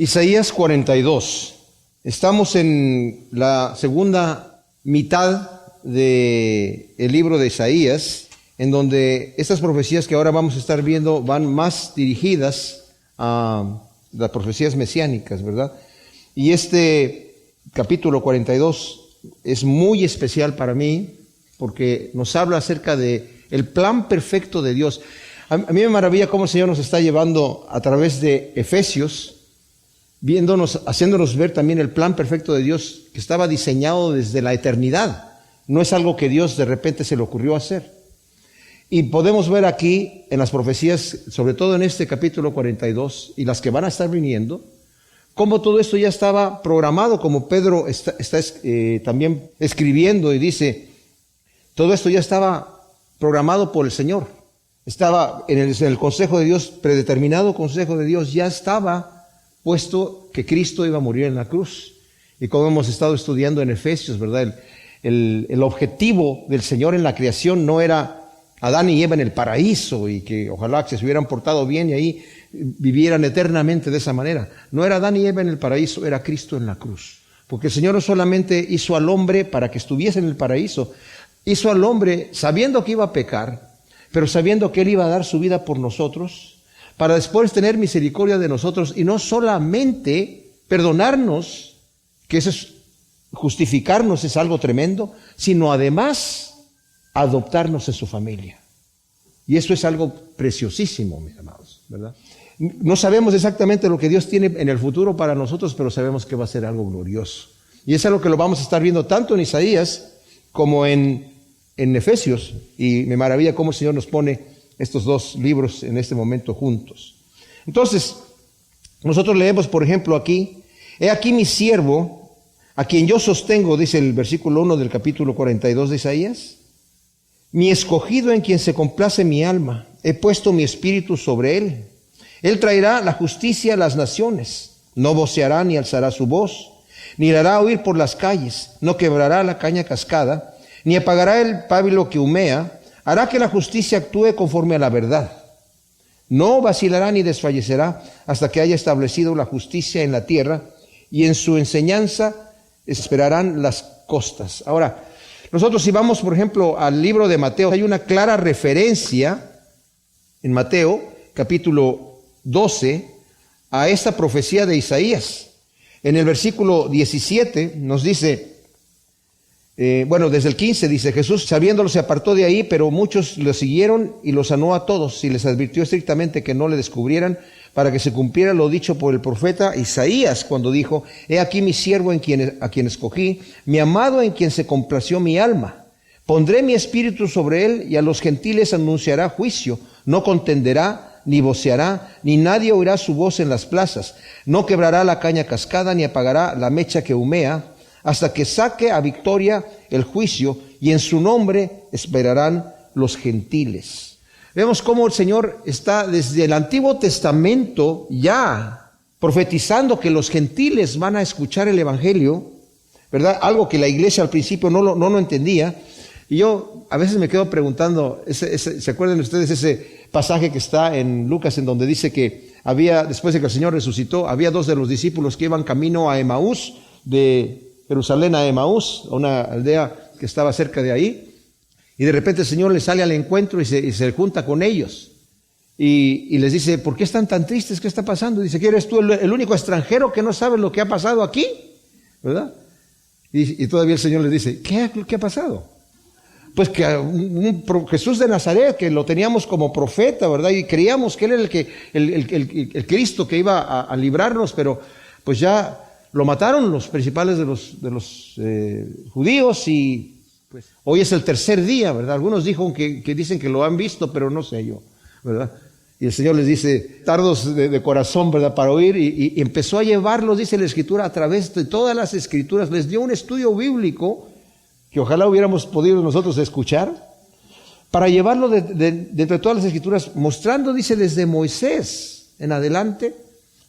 Isaías 42. Estamos en la segunda mitad del libro de Isaías, en donde estas profecías que ahora vamos a estar viendo van más dirigidas a las profecías mesiánicas, ¿verdad? Y este capítulo 42 es muy especial para mí porque nos habla acerca de el plan perfecto de Dios. A mí me maravilla cómo el Señor nos está llevando a través de Efesios, haciéndonos ver también el plan perfecto de Dios que estaba diseñado desde la eternidad. No es algo que Dios de repente se le ocurrió hacer. Y podemos ver aquí en las profecías, sobre todo en este capítulo 42 y las que van a estar viniendo, cómo todo esto ya estaba programado, como Pedro está también escribiendo y dice, todo esto ya estaba programado por el Señor. Estaba en el consejo de Dios, predeterminado consejo de Dios, ya estaba puesto que Cristo iba a morir en la cruz. Y como hemos estado estudiando en Efesios, ¿verdad? El objetivo del Señor en la creación no era Adán y Eva en el paraíso y que ojalá que se hubieran portado bien y ahí vivieran eternamente de esa manera. No era Adán y Eva en el paraíso, era Cristo en la cruz. Porque el Señor no solamente hizo al hombre para que estuviese en el paraíso, hizo al hombre sabiendo que iba a pecar, pero sabiendo que Él iba a dar su vida por nosotros, para después tener misericordia de nosotros y no solamente perdonarnos, que eso es justificarnos, es algo tremendo, sino además adoptarnos en su familia. Y eso es algo preciosísimo, mis amados, ¿verdad? No sabemos exactamente lo que Dios tiene en el futuro para nosotros, pero sabemos que va a ser algo glorioso. Y es algo que lo vamos a estar viendo tanto en Isaías como en Efesios. Y me maravilla cómo el Señor nos pone estos dos libros en este momento juntos. Entonces, nosotros leemos, por ejemplo, aquí, he aquí mi siervo, a quien yo sostengo, dice el versículo 1 del capítulo 42 de Isaías, mi escogido en quien se complace mi alma, he puesto mi espíritu sobre él. Él traerá la justicia a las naciones, no voceará ni alzará su voz, ni la hará oír por las calles, no quebrará la caña cascada, ni apagará el pábilo que humea, hará que la justicia actúe conforme a la verdad. No vacilará ni desfallecerá hasta que haya establecido la justicia en la tierra, y en su enseñanza esperarán las costas. Ahora, nosotros si vamos, por ejemplo, al libro de Mateo, hay una clara referencia en Mateo, capítulo 12, a esta profecía de Isaías. En el versículo 17 nos dice, desde el 15 dice, Jesús sabiéndolo se apartó de ahí, pero muchos lo siguieron y los sanó a todos y les advirtió estrictamente que no le descubrieran para que se cumpliera lo dicho por el profeta Isaías cuando dijo, he aquí mi siervo a quien escogí, mi amado en quien se complació mi alma. Pondré mi espíritu sobre él y a los gentiles anunciará juicio, no contenderá, ni voceará, ni nadie oirá su voz en las plazas, no quebrará la caña cascada, ni apagará la mecha que humea, hasta que saque a victoria el juicio, y en su nombre esperarán los gentiles. Vemos cómo el Señor está desde el Antiguo Testamento ya profetizando que los gentiles van a escuchar el Evangelio, ¿verdad? Algo que la iglesia al principio no lo entendía. Y yo a veces me quedo preguntando, ¿se acuerdan ustedes ese pasaje que está en Lucas en donde dice que después de que el Señor resucitó, había dos de los discípulos que iban camino a Emaús, de Jerusalén a Emaús, a una aldea que estaba cerca de ahí, y de repente el Señor les sale al encuentro y se junta con ellos, y les dice, ¿por qué están tan tristes? ¿Qué está pasando? Dice, ¿que eres tú el único extranjero que no sabe lo que ha pasado aquí? ¿Verdad? Y todavía el Señor les dice, ¿qué ha pasado? Pues que Jesús de Nazaret, que lo teníamos como profeta, ¿verdad? Y creíamos que Él era el Cristo que iba a librarnos, pero pues ya lo mataron los principales de los judíos y pues hoy es el tercer día, ¿verdad? Algunos que dicen que lo han visto, pero no sé yo, ¿verdad? Y el Señor les dice, tardos de corazón, ¿verdad? Para oír, y empezó a llevarlos, dice la Escritura, a través de todas las Escrituras. Les dio un estudio bíblico que ojalá hubiéramos podido nosotros escuchar, para llevarlo de todas las Escrituras, mostrando, dice, desde Moisés en adelante,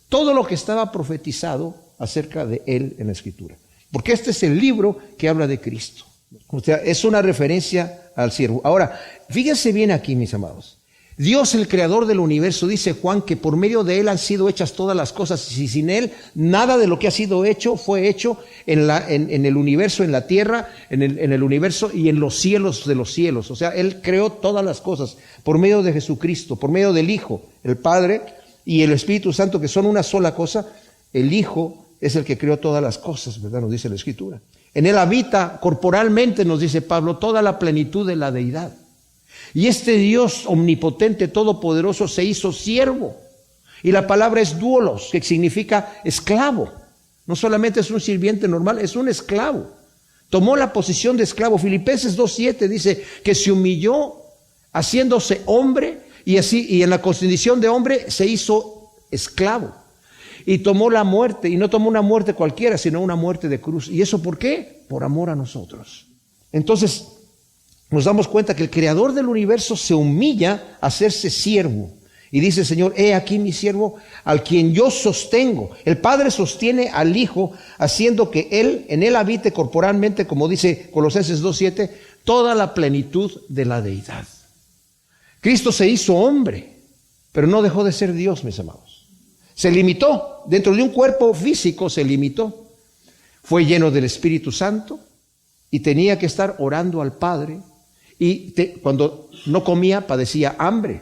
todo lo que estaba profetizado acerca de Él en la Escritura. Porque este es el libro que habla de Cristo. O sea, es una referencia al siervo. Ahora, fíjense bien aquí, mis amados. Dios, el creador del universo, dice Juan, que por medio de Él han sido hechas todas las cosas, y sin Él nada de lo que ha sido hecho fue hecho en el universo, en la tierra, en el universo y en los cielos de los cielos. O sea, Él creó todas las cosas por medio de Jesucristo, por medio del Hijo, el Padre y el Espíritu Santo, que son una sola cosa. El Hijo es el que creó todas las cosas, ¿verdad? Nos dice la Escritura. En Él habita corporalmente, nos dice Pablo, toda la plenitud de la deidad. Y este Dios omnipotente, todopoderoso, se hizo siervo. Y la palabra es doulos, que significa esclavo. No solamente es un sirviente normal, es un esclavo. Tomó la posición de esclavo. Filipenses 2:7 dice que se humilló haciéndose hombre y en la condición de hombre se hizo esclavo. Y tomó la muerte, y no tomó una muerte cualquiera, sino una muerte de cruz. ¿Y eso por qué? Por amor a nosotros. Entonces, nos damos cuenta que el creador del universo se humilla a hacerse siervo. Y dice el Señor, he aquí mi siervo al quien yo sostengo. El Padre sostiene al Hijo haciendo que en Él habite corporalmente, como dice Colosenses 2:7, toda la plenitud de la deidad. Cristo se hizo hombre, pero no dejó de ser Dios, mis amados. Se limitó, dentro de un cuerpo físico se limitó. Fue lleno del Espíritu Santo y tenía que estar orando al Padre. Y cuando no comía, padecía hambre.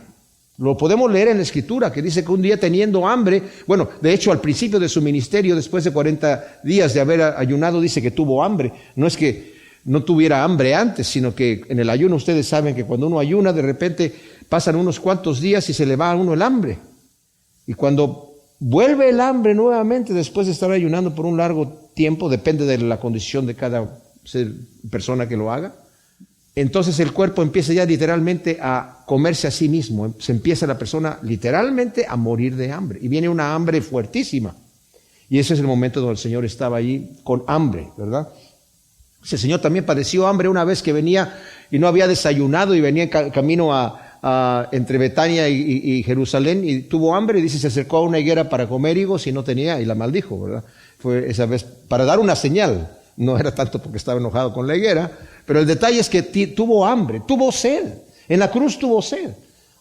Lo podemos leer en la Escritura, que dice que un día teniendo hambre, bueno, de hecho al principio de su ministerio, después de 40 días de haber ayunado, dice que tuvo hambre. No es que no tuviera hambre antes, sino que en el ayuno ustedes saben que cuando uno ayuna, de repente pasan unos cuantos días y se le va a uno el hambre. Y cuando vuelve el hambre nuevamente, después de estar ayunando por un largo tiempo, depende de la condición de cada persona que lo haga, entonces el cuerpo empieza ya literalmente a comerse a sí mismo. Se empieza la persona literalmente a morir de hambre. Y viene una hambre fuertísima. Y ese es el momento donde el Señor estaba allí con hambre, ¿verdad? El Señor también padeció hambre una vez que venía y no había desayunado y venía en camino entre Betania y Jerusalén y tuvo hambre y dice, se acercó a una higuera para comer higos y no tenía y la maldijo, ¿verdad? Fue esa vez para dar una señal. No era tanto porque estaba enojado con la higuera, pero el detalle es que tuvo hambre, tuvo sed. En la cruz tuvo sed.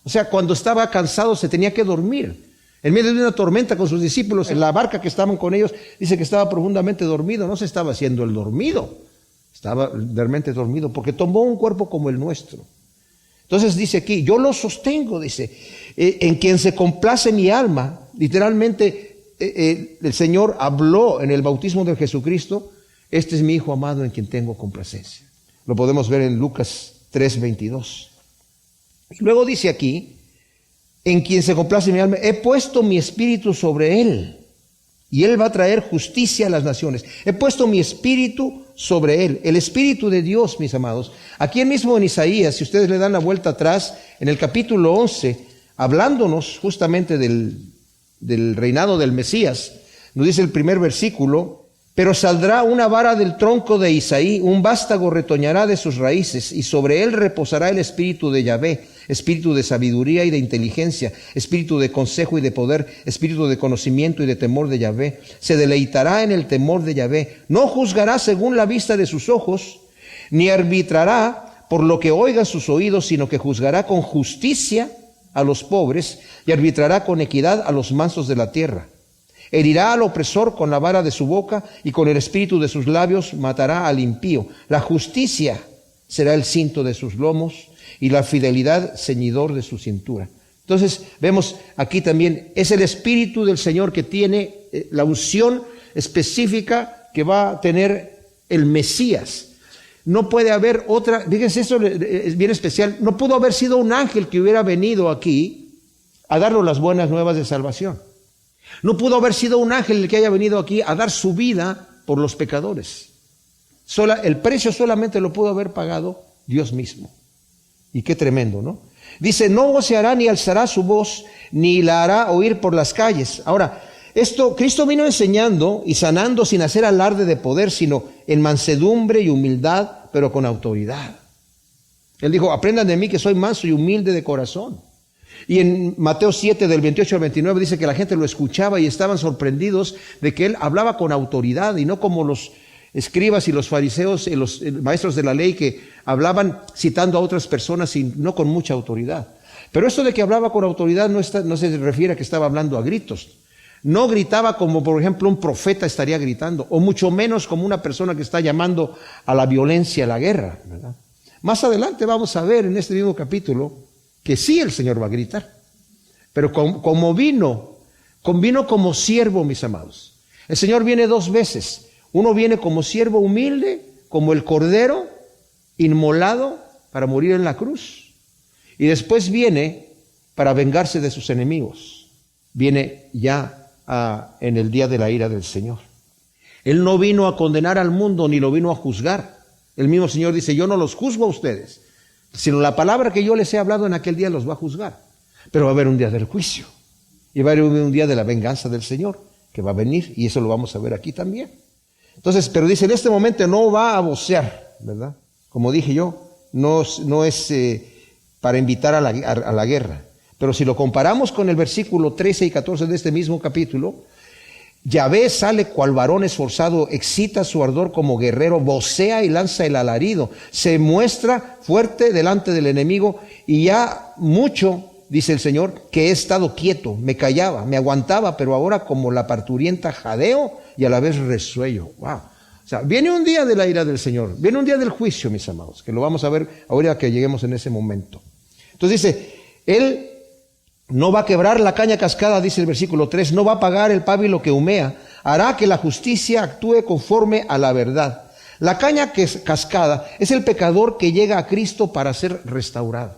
O sea, cuando estaba cansado se tenía que dormir. En medio de una tormenta con sus discípulos, en la barca que estaban con ellos, dice que estaba profundamente dormido. No se estaba haciendo el dormido, estaba realmente dormido porque tomó un cuerpo como el nuestro. Entonces dice aquí, yo lo sostengo, dice, en quien se complace mi alma. Literalmente el Señor habló en el bautismo de Jesucristo. Este es mi Hijo amado en quien tengo complacencia. Lo podemos ver en Lucas 3:22. Y luego dice aquí, en quien se complace mi alma, he puesto mi espíritu sobre él, y él va a traer justicia a las naciones. He puesto mi espíritu sobre él, el espíritu de Dios, mis amados. Aquí mismo en Isaías, si ustedes le dan la vuelta atrás, en el capítulo 11, hablándonos justamente del reinado del Mesías, nos dice el primer versículo, pero saldrá una vara del tronco de Isaí, un vástago retoñará de sus raíces, y sobre él reposará el espíritu de Yahvé, espíritu de sabiduría y de inteligencia, espíritu de consejo y de poder, espíritu de conocimiento y de temor de Yahvé. Se deleitará en el temor de Yahvé. No juzgará según la vista de sus ojos, ni arbitrará por lo que oigan sus oídos, sino que juzgará con justicia a los pobres y arbitrará con equidad a los mansos de la tierra. Herirá al opresor con la vara de su boca y con el espíritu de sus labios matará al impío. La justicia será el cinto de sus lomos y la fidelidad ceñidor de su cintura. Entonces vemos aquí también, es el espíritu del Señor que tiene la unción específica que va a tener el Mesías. No puede haber otra, fíjense, esto es bien especial, no pudo haber sido un ángel que hubiera venido aquí a darnos las buenas nuevas de salvación. No pudo haber sido un ángel el que haya venido aquí a dar su vida por los pecadores. El precio solamente lo pudo haber pagado Dios mismo. Y qué tremendo, ¿no? Dice, no voceará ni alzará su voz, ni la hará oír por las calles. Ahora, Cristo vino enseñando y sanando sin hacer alarde de poder, sino en mansedumbre y humildad, pero con autoridad. Él dijo, aprendan de mí que soy manso y humilde de corazón. Y en Mateo 7, del 28 al 29, dice que la gente lo escuchaba y estaban sorprendidos de que él hablaba con autoridad y no como los escribas y los fariseos y los maestros de la ley que hablaban citando a otras personas y no con mucha autoridad. Pero esto de que hablaba con autoridad no se refiere a que estaba hablando a gritos. No gritaba como, por ejemplo, un profeta estaría gritando, o mucho menos como una persona que está llamando a la violencia, a la guerra, ¿verdad? Más adelante vamos a ver en este mismo capítulo que sí el Señor va a gritar, pero como vino como siervo, mis amados. El Señor viene dos veces. Uno viene como siervo humilde, como el cordero inmolado para morir en la cruz. Y después viene para vengarse de sus enemigos. Viene ya en el día de la ira del Señor. Él no vino a condenar al mundo ni lo vino a juzgar. El mismo Señor dice, yo no los juzgo a ustedes, sino la palabra que yo les he hablado en aquel día los va a juzgar. Pero va a haber un día del juicio y va a haber un día de la venganza del Señor que va a venir, y eso lo vamos a ver aquí también. Entonces, pero dice, en este momento no va a vocear, ¿verdad? Como dije yo, no es para invitar a la guerra. Pero si lo comparamos con el versículo 13 y 14 de este mismo capítulo, Yahvé sale cual varón esforzado, excita su ardor como guerrero, vocea y lanza el alarido, se muestra fuerte delante del enemigo, y ya mucho, dice el Señor, que he estado quieto, me callaba, me aguantaba, pero ahora como la parturienta jadeo y a la vez resuello. Wow. O sea, viene un día de la ira del Señor, viene un día del juicio, mis amados, que lo vamos a ver ahora que lleguemos en ese momento. Entonces dice, Él no va a quebrar la caña cascada, dice el versículo 3, no va a apagar el pábilo que humea, hará que la justicia actúe conforme a la verdad. La caña cascada es el pecador que llega a Cristo para ser restaurado.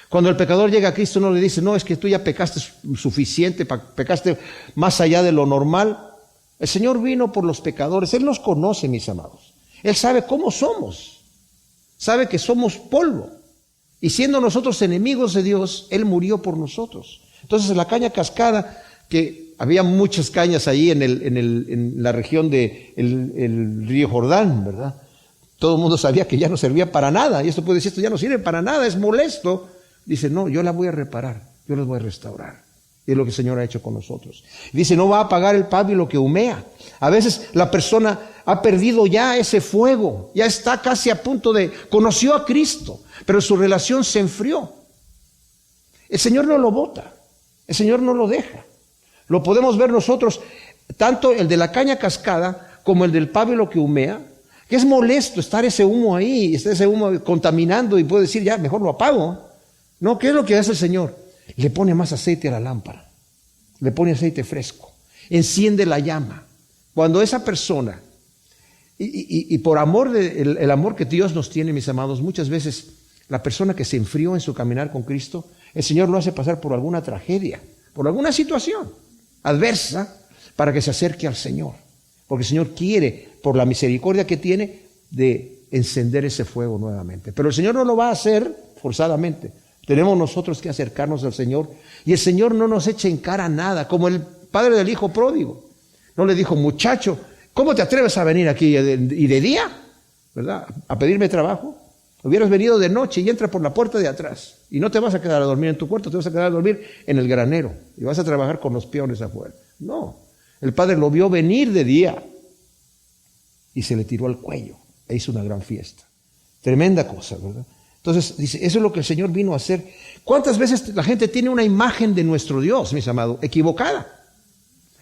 Cuando el pecador llega a Cristo no le dice, no, es que tú ya pecaste suficiente, pecaste más allá de lo normal. El Señor vino por los pecadores, Él nos conoce, mis amados. Él sabe cómo somos, sabe que somos polvo. Y siendo nosotros enemigos de Dios, Él murió por nosotros. Entonces la caña cascada, que había muchas cañas ahí en la región del río Jordán, ¿verdad? Todo el mundo sabía que ya no servía para nada. Y esto puede decir, esto ya no sirve para nada, es molesto. Dice, no, yo la voy a reparar, yo los voy a restaurar. Y es lo que el Señor ha hecho con nosotros. Dice, no va a apagar el pábilo que humea. A veces la persona ha perdido ya ese fuego, ya está casi a punto conoció a Cristo, pero su relación se enfrió. El Señor no lo bota, el Señor no lo deja. Lo podemos ver nosotros, tanto el de la caña cascada como el del pábilo que humea, que es molesto estar ese humo ahí, está ese humo contaminando, y puede decir, ya, mejor lo apago. No, ¿qué es lo que hace el Señor? Le pone más aceite a la lámpara, le pone aceite fresco, enciende la llama. Cuando esa persona, y por amor el amor que Dios nos tiene, mis amados, muchas veces la persona que se enfrió en su caminar con Cristo, el Señor lo hace pasar por alguna tragedia, por alguna situación adversa, para que se acerque al Señor. Porque el Señor quiere, por la misericordia que tiene, de encender ese fuego nuevamente. Pero el Señor no lo va a hacer forzadamente. Tenemos nosotros que acercarnos al Señor, y el Señor no nos echa en cara nada, como el padre del hijo pródigo. No le dijo, muchacho, ¿cómo te atreves a venir aquí y de día? ¿Verdad? A pedirme trabajo. Hubieras venido de noche y entra por la puerta de atrás, y no te vas a quedar a dormir en tu cuarto, te vas a quedar a dormir en el granero y vas a trabajar con los peones afuera. No, el padre lo vio venir de día y se le tiró al cuello e hizo una gran fiesta. Tremenda cosa, ¿verdad? Entonces dice, eso es lo que el Señor vino a hacer. ¿Cuántas veces la gente tiene una imagen de nuestro Dios, mis amados, equivocada?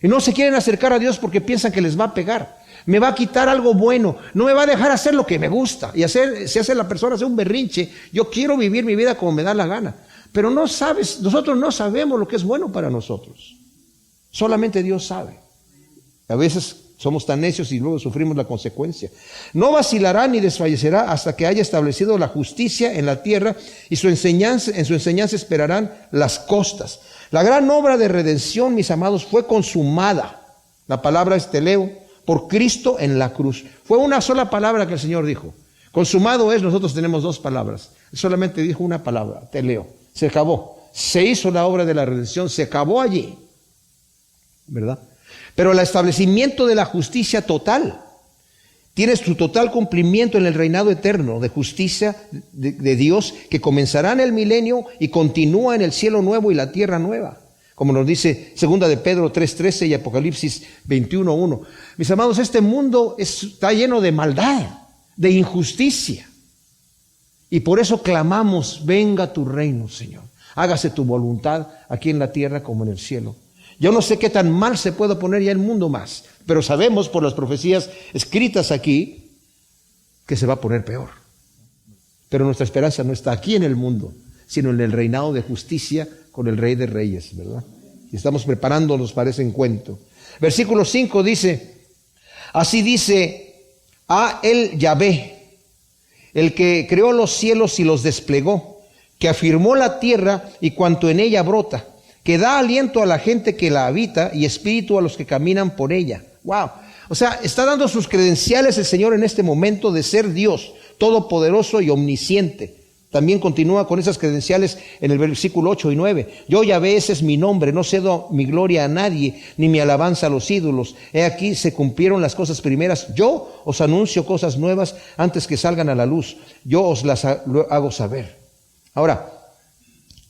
Y no se quieren acercar a Dios porque piensan que les va a pegar. Me va a quitar algo bueno, no me va a dejar hacer lo que me gusta. Y si hace la persona hace un berrinche, yo quiero vivir mi vida como me da la gana. Pero nosotros no sabemos lo que es bueno para nosotros. Solamente Dios sabe. A veces somos tan necios y luego sufrimos la consecuencia. No vacilará ni desfallecerá hasta que haya establecido la justicia en la tierra, y en su enseñanza esperarán las costas. La gran obra de redención, mis amados, fue consumada. La palabra es teleo, por Cristo en la cruz. Fue una sola palabra que el Señor dijo. Consumado es, nosotros tenemos dos palabras. Él solamente dijo una palabra, teleo. Se acabó. Se hizo la obra de la redención, se acabó allí. ¿Verdad? Pero el establecimiento de la justicia total tiene su total cumplimiento en el reinado eterno de justicia de Dios, que comenzará en el milenio y continúa en el cielo nuevo y la tierra nueva, como nos dice 2 de Pedro 3:13 y Apocalipsis 21:1. Mis amados, este mundo está lleno de maldad, de injusticia, y por eso clamamos, venga tu reino, Señor. Hágase tu voluntad aquí en la tierra como en el cielo. Yo no sé qué tan mal se puede poner ya el mundo más, pero sabemos por las profecías escritas aquí que se va a poner peor. Pero nuestra esperanza no está aquí en el mundo, sino en el reinado de justicia con el Rey de Reyes, ¿verdad? Y estamos preparándonos para ese encuentro. Versículo 5 dice, así dice a el Yahvé, el que creó los cielos y los desplegó, que afirmó la tierra y cuanto en ella brota, que da aliento a la gente que la habita y espíritu a los que caminan por ella. ¡Wow! O sea, está dando sus credenciales el Señor en este momento de ser Dios, todopoderoso y omnisciente. También continúa con esas credenciales en el versículo 8 y 9. Yo, Yahvé, ese es mi nombre, no cedo mi gloria a nadie, ni mi alabanza a los ídolos. He aquí se cumplieron las cosas primeras. Yo os anuncio cosas nuevas antes que salgan a la luz. Yo os las hago saber. Ahora,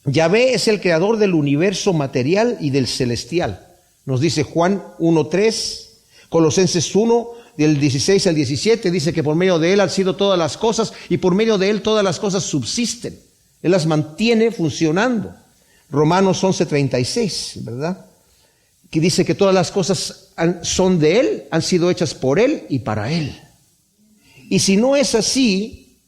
Yahvé es el creador del universo material y del celestial. Nos dice Juan 1:3, Colosenses 1, del 16 al 17, dice que por medio de Él han sido todas las cosas y por medio de Él todas las cosas subsisten. Él las mantiene funcionando. Romanos 11:36, ¿verdad? Que dice que todas las cosas son de Él, han sido hechas por Él y para Él. Y si no es así,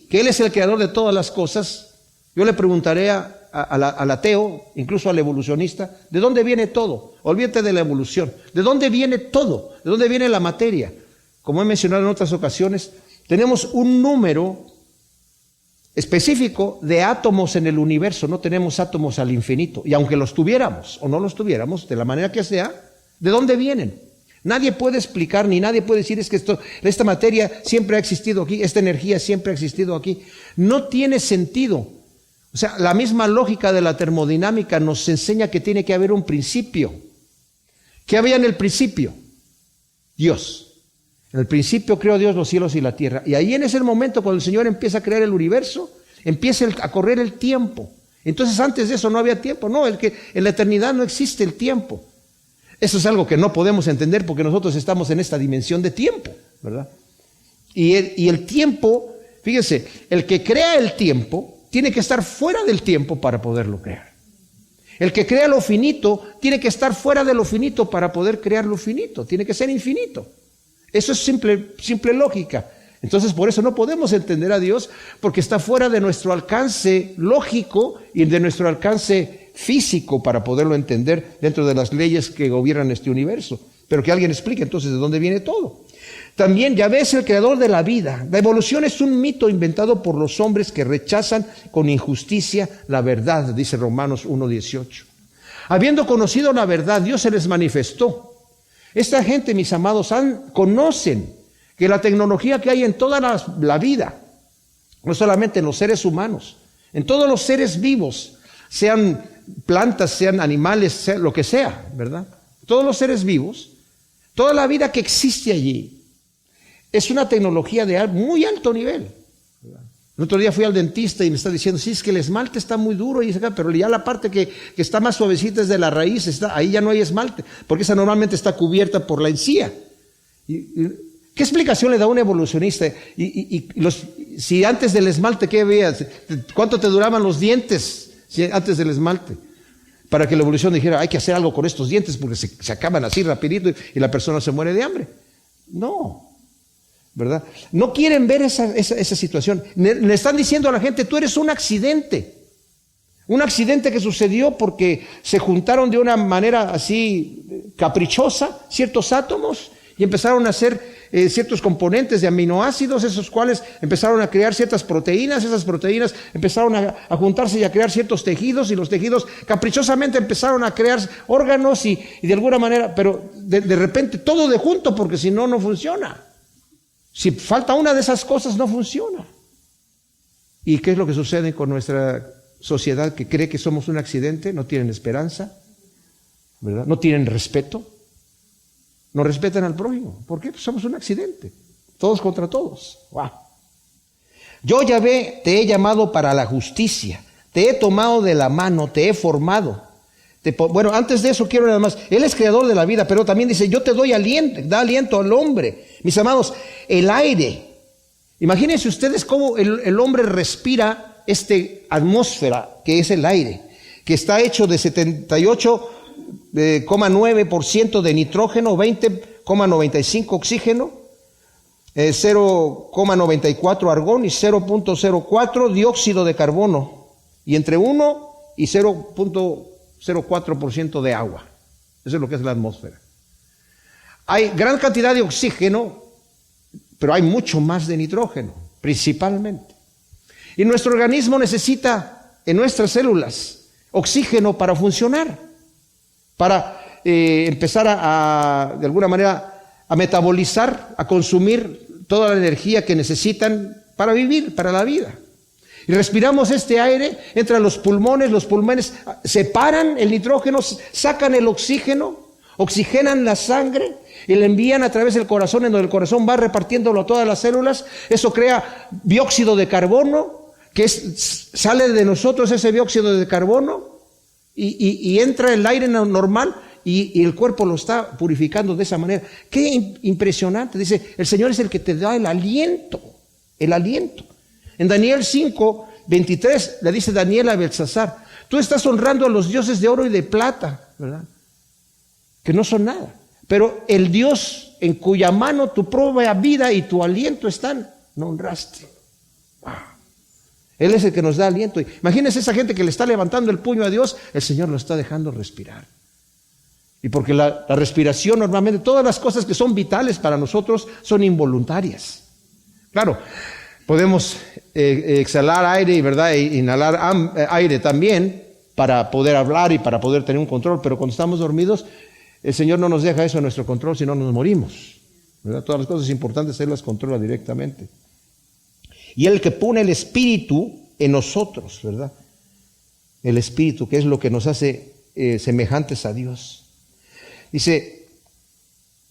que Él es el creador de todas las cosas, yo le preguntaré al ateo, incluso al evolucionista, ¿de dónde viene todo? Olvídate de la evolución. ¿De dónde viene todo? ¿De dónde viene la materia? Como he mencionado en otras ocasiones, tenemos un número específico de átomos en el universo. No tenemos átomos al infinito. Y aunque los tuviéramos o no los tuviéramos, de la manera que sea, ¿de dónde vienen? Nadie puede explicar, ni nadie puede decir es que esta materia siempre ha existido aquí, esta energía siempre ha existido aquí. No tiene sentido. O sea, la misma lógica de la termodinámica nos enseña que tiene que haber un principio. ¿Qué había en el principio? Dios. En el principio creó Dios los cielos y la tierra. Y ahí en ese momento, cuando el Señor empieza a crear el universo, empieza a correr el tiempo. Entonces antes de eso no había tiempo. No, en la eternidad no existe el tiempo. Eso es algo que no podemos entender porque nosotros estamos en esta dimensión de tiempo, ¿verdad? Y el tiempo, fíjense, el que crea el tiempo tiene que estar fuera del tiempo para poderlo crear. El que crea lo finito tiene que estar fuera de lo finito para poder crear lo finito. Tiene que ser infinito. Eso es simple lógica. Entonces por eso no podemos entender a Dios, porque está fuera de nuestro alcance lógico y de nuestro alcance físico para poderlo entender dentro de las leyes que gobiernan este universo. Pero que alguien explique entonces de dónde viene todo. También Yahvé es el creador de la vida. La evolución es un mito inventado por los hombres que rechazan con injusticia la verdad, dice Romanos 1:18. Habiendo conocido la verdad, Dios se les manifestó. Esta gente, mis amados, conocen que la tecnología que hay en toda la vida, no solamente en los seres humanos, en todos los seres vivos, sean plantas, sean animales, sea lo que sea, ¿verdad? Todos los seres vivos, toda la vida que existe allí, es una tecnología de muy alto nivel. El otro día fui al dentista y me está diciendo, sí, es que el esmalte está muy duro, pero ya la parte que está más suavecita es de la raíz, ahí ya no hay esmalte, porque esa normalmente está cubierta por la encía. ¿Qué explicación le da un evolucionista? Si antes del esmalte, ¿qué veías? ¿Cuánto te duraban los dientes antes del esmalte? Para que la evolución dijera, hay que hacer algo con estos dientes porque se acaban así rapidito y la persona se muere de hambre. No. ¿Verdad? No quieren ver esa situación. Le están diciendo a la gente, tú eres un accidente que sucedió porque se juntaron de una manera así caprichosa ciertos átomos y empezaron a hacer ciertos componentes de aminoácidos, esos cuales empezaron a crear ciertas proteínas, esas proteínas empezaron a juntarse y a crear ciertos tejidos, y los tejidos caprichosamente empezaron a crear órganos y de alguna manera, pero de repente todo de junto, porque si no, no funciona. Si falta una de esas cosas, no funciona. ¿Y qué es lo que sucede con nuestra sociedad que cree que somos un accidente? No tienen esperanza, ¿verdad? No tienen respeto. No respetan al prójimo. ¿Por qué? Pues somos un accidente. Todos contra todos. ¡Wow! Yo, Yahvé, te he llamado para la justicia. Te he tomado de la mano, te he formado. Bueno, antes de eso quiero nada más. Él es creador de la vida, pero también dice, yo te doy aliento, da aliento al hombre. Mis amados, el aire. Imagínense ustedes cómo el hombre respira esta atmósfera que es el aire, que está hecho de 78,9% de nitrógeno, 20,95 oxígeno, 0,94 argón y 0,04 dióxido de carbono, y entre 1 y 0,04% de agua. Eso es lo que es la atmósfera. Hay gran cantidad de oxígeno, pero hay mucho más de nitrógeno, principalmente. Y nuestro organismo necesita, en nuestras células, oxígeno para funcionar, para empezar de alguna manera, a metabolizar, a consumir toda la energía que necesitan para vivir, para la vida. Y respiramos este aire, entra a los pulmones separan el nitrógeno, sacan el oxígeno, oxigenan la sangre y la envían a través del corazón, en donde el corazón va repartiéndolo a todas las células. Eso crea dióxido de carbono, que sale de nosotros ese dióxido de carbono y entra el aire normal y el cuerpo lo está purificando de esa manera. Qué impresionante. Dice, el Señor es el que te da el aliento, el aliento. En Daniel 5:23 le dice Daniel a Belsasar, tú estás honrando a los dioses de oro y de plata, ¿verdad? Que no son nada. Pero el Dios en cuya mano tu propia vida y tu aliento están, no honraste. Wow. Él es el que nos da aliento. Imagínense esa gente que le está levantando el puño a Dios, el Señor lo está dejando respirar. Y porque la respiración normalmente, todas las cosas que son vitales para nosotros son involuntarias. Claro, podemos exhalar aire, ¿verdad? E inhalar aire también para poder hablar y para poder tener un control, pero cuando estamos dormidos, el Señor no nos deja eso a nuestro control, si no nos morimos, ¿verdad? Todas las cosas importantes Él las controla directamente. Y Él que pone el Espíritu en nosotros, ¿verdad? El Espíritu, que es lo que nos hace semejantes a Dios. Dice,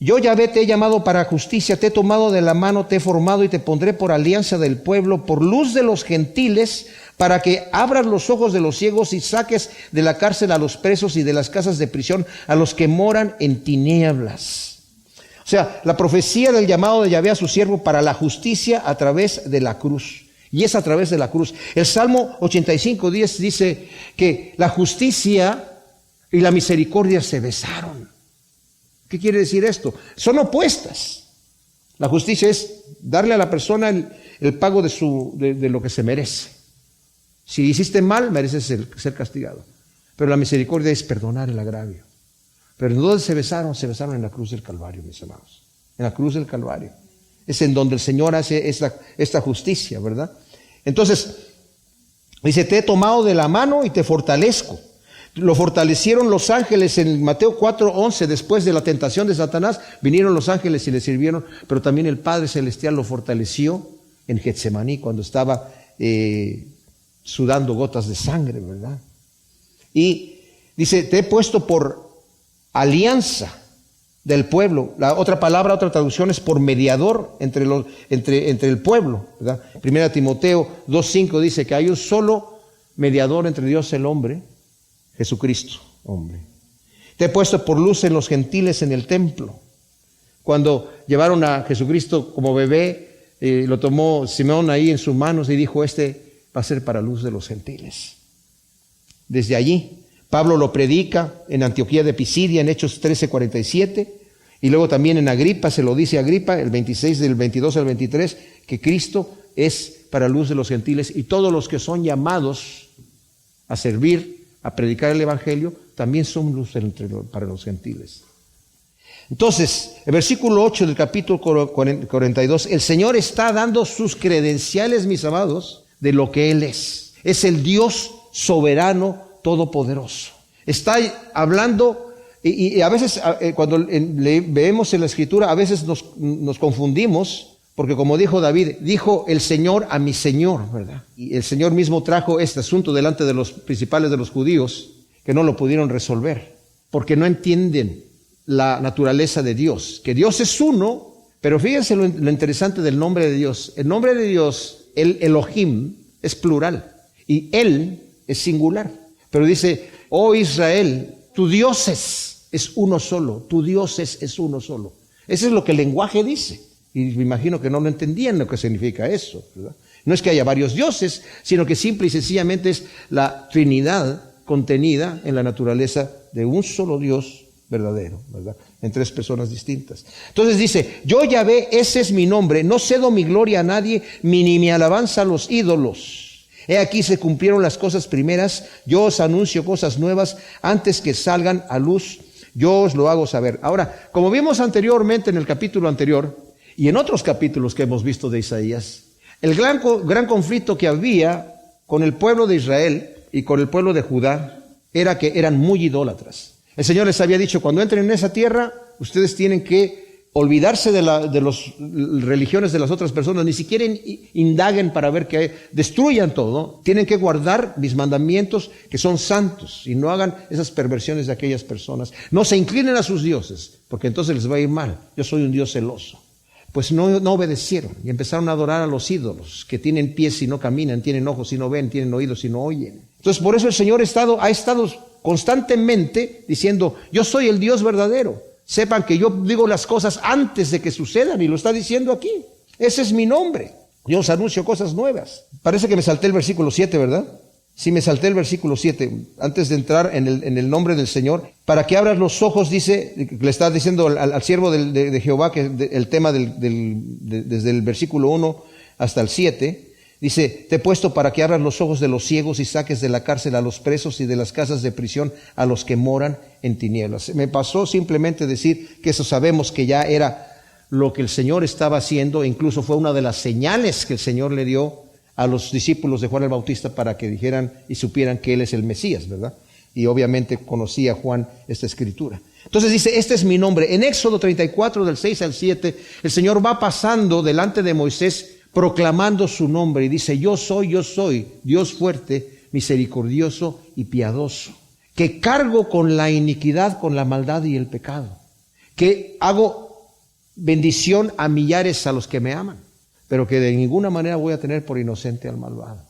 yo Yahvé te he llamado para justicia, te he tomado de la mano, te he formado y te pondré por alianza del pueblo, por luz de los gentiles, para que abras los ojos de los ciegos y saques de la cárcel a los presos y de las casas de prisión a los que moran en tinieblas. O sea, la profecía del llamado de Yahvé a su siervo para la justicia a través de la cruz. Y es a través de la cruz. El Salmo 85:10 dice que la justicia y la misericordia se besaron. ¿Qué quiere decir esto? Son opuestas. La justicia es darle a la persona el pago de lo que se merece. Si hiciste mal, mereces ser castigado. Pero la misericordia es perdonar el agravio. Pero ¿en dónde se besaron? Se besaron en la cruz del Calvario, mis amados. En la cruz del Calvario. Es en donde el Señor hace esta justicia, ¿verdad? Entonces, dice, te he tomado de la mano y te fortalezco. Lo fortalecieron los ángeles en Mateo 4:11, después de la tentación de Satanás, vinieron los ángeles y le sirvieron, pero también el Padre Celestial lo fortaleció en Getsemaní cuando estaba sudando gotas de sangre, ¿verdad? Y dice, te he puesto por alianza del pueblo. La otra palabra, otra traducción es por mediador entre el pueblo, ¿verdad? Primera Timoteo 2:5 dice que hay un solo mediador entre Dios y el hombre, Jesucristo, hombre. Te he puesto por luz en los gentiles en el templo. Cuando llevaron a Jesucristo como bebé, lo tomó Simeón ahí en sus manos y dijo, este va a ser para luz de los gentiles. Desde allí, Pablo lo predica en Antioquía de Pisidia, en Hechos 13:47, y luego también en Agripa, se lo dice a Agripa, el 26 del 22 al 23, que Cristo es para luz de los gentiles, y todos los que son llamados a servir, a predicar el Evangelio, también son luz para los gentiles. Entonces, el versículo 8 del capítulo 42, el Señor está dando sus credenciales, mis amados, de lo que Él es. Es el Dios soberano, todopoderoso. Está hablando, y a veces cuando leemos en la Escritura, a veces nos confundimos, porque como dijo David, dijo el Señor a mi Señor, ¿verdad? Y el Señor mismo trajo este asunto delante de los principales de los judíos, que no lo pudieron resolver, porque no entienden la naturaleza de Dios, que Dios es uno, pero fíjense lo interesante del nombre de Dios. El nombre de Dios, el Elohim, es plural, y Él es singular. Pero dice, oh Israel, tu Dios es uno solo, tu Dios es uno solo. Eso es lo que el lenguaje dice. Y me imagino que no lo entendían lo que significa eso, ¿verdad? No es que haya varios dioses, sino que simple y sencillamente es la Trinidad contenida en la naturaleza de un solo Dios verdadero, ¿verdad? En tres personas distintas. Entonces dice, yo Yahvé, ese es mi nombre, no cedo mi gloria a nadie, ni mi alabanza a los ídolos. He aquí se cumplieron las cosas primeras, yo os anuncio cosas nuevas antes que salgan a luz, yo os lo hago saber. Ahora, como vimos anteriormente en el capítulo anterior, y en otros capítulos que hemos visto de Isaías, el gran conflicto que había con el pueblo de Israel y con el pueblo de Judá era que eran muy idólatras. El Señor les había dicho, cuando entren en esa tierra, ustedes tienen que olvidarse de las religiones de las otras personas, ni siquiera indaguen para ver que destruyan todo, tienen que guardar mis mandamientos que son santos y no hagan esas perversiones de aquellas personas. No se inclinen a sus dioses, porque entonces les va a ir mal. Yo soy un Dios celoso. Pues no obedecieron y empezaron a adorar a los ídolos, que tienen pies y no caminan, tienen ojos y no ven, tienen oídos y no oyen. Entonces por eso el Señor ha estado constantemente diciendo, yo soy el Dios verdadero. Sepan que yo digo las cosas antes de que sucedan, y lo está diciendo aquí. Ese es mi nombre. Yo os anuncio cosas nuevas. Parece que me salté el versículo 7, ¿verdad? Sí, me salté el versículo 7, antes de entrar en el nombre del Señor, para que abras los ojos, dice, le está diciendo al siervo de Jehová, que el tema desde el versículo 1 hasta el 7, dice, te he puesto para que abras los ojos de los ciegos y saques de la cárcel a los presos y de las casas de prisión a los que moran en tinieblas. Me pasó simplemente decir que eso sabemos que ya era lo que el Señor estaba haciendo, incluso fue una de las señales que el Señor le dio a los discípulos de Juan el Bautista para que dijeran y supieran que Él es el Mesías, ¿verdad? Y obviamente conocía Juan esta escritura. Entonces dice, este es mi nombre. En Éxodo 34, del 6 al 7, el Señor va pasando delante de Moisés proclamando su nombre y dice, yo soy, Dios fuerte, misericordioso y piadoso, que cargo con la iniquidad, con la maldad y el pecado, que hago bendición a millares a los que me aman, pero que de ninguna manera voy a tener por inocente al malvado.